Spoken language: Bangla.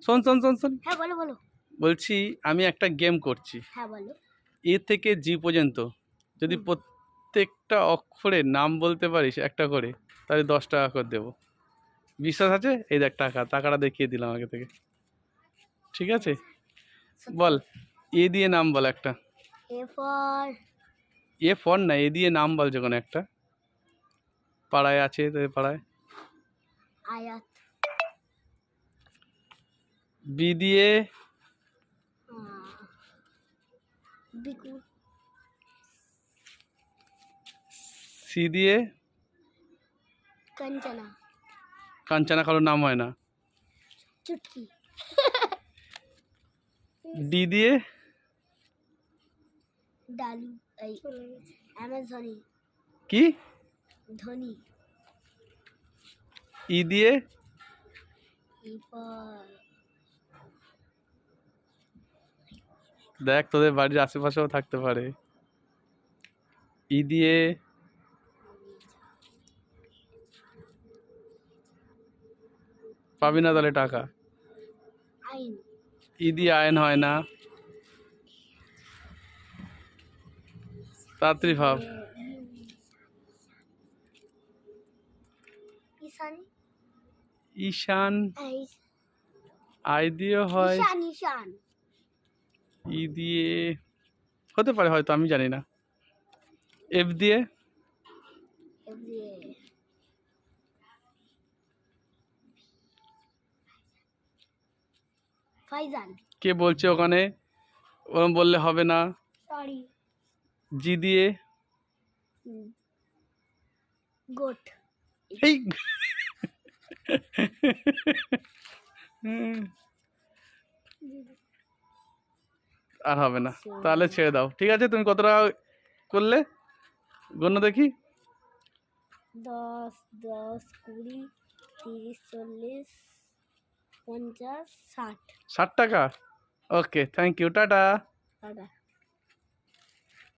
শোন শোন শোন শোন, হ্যাঁ বলো বলো। বলছি আমি একটা গেম করছি, হ্যাঁ বলো। এ থেকে জি পর্যন্ত যদি প্রত্যেকটা অক্ষরের নাম বলতে পারিস একটা করে, তাহলে 10 টাকা করে দেবো। বিশ্বাস আছে? এই দেখ টাকাটা দেখিয়ে দিলাম আগে থেকে। ঠিক আছে, বল। এ দিয়ে নাম বল একটা। এ ফর এ ফর না, এ দিয়ে নাম বল যে কোনো একটা। পাড়ায় আছে তোদের পাড়ায়। আয়াত। বি দিয়ে বিকু। সি দিয়ে কাঞ্চনা। কাঞ্চনা কারোর নাম হয় না। চুটকি। ডি দিয়ে ডালু। এই অ্যামাজনি। কি? ধনী। ই দিয়ে ই ফর দেখ, তোদের বাড়ির আশেপাশেও থাকতে পারে। ই দিয়ে পাবি না তাহলে টাকা। আইন। ই দিয়ে আয়ন হয় না, তাড়াতাড়ি ভাব। ঈশান। ঈশান। আই দিয়ে হয়। ঈশান ঈশান। ই দিয়ে হতে পারে, হয়তো আমি জানি না। এফ দিয়ে এফ দিয়ে ফাইজান। কে বলছে ওখানে? ওরকম বললে হবে না। সরি। জি দিয়ে গোট। এই আর হবে না, তাহলে ছেড়ে দাও। ঠিক আছে, তুমি কত টাকা করলে গণ্য দেখি। 10 10 20 30 40 50 60। 60 টাকা। ওকে, থ্যাংক ইউ, টাটা। টাটা।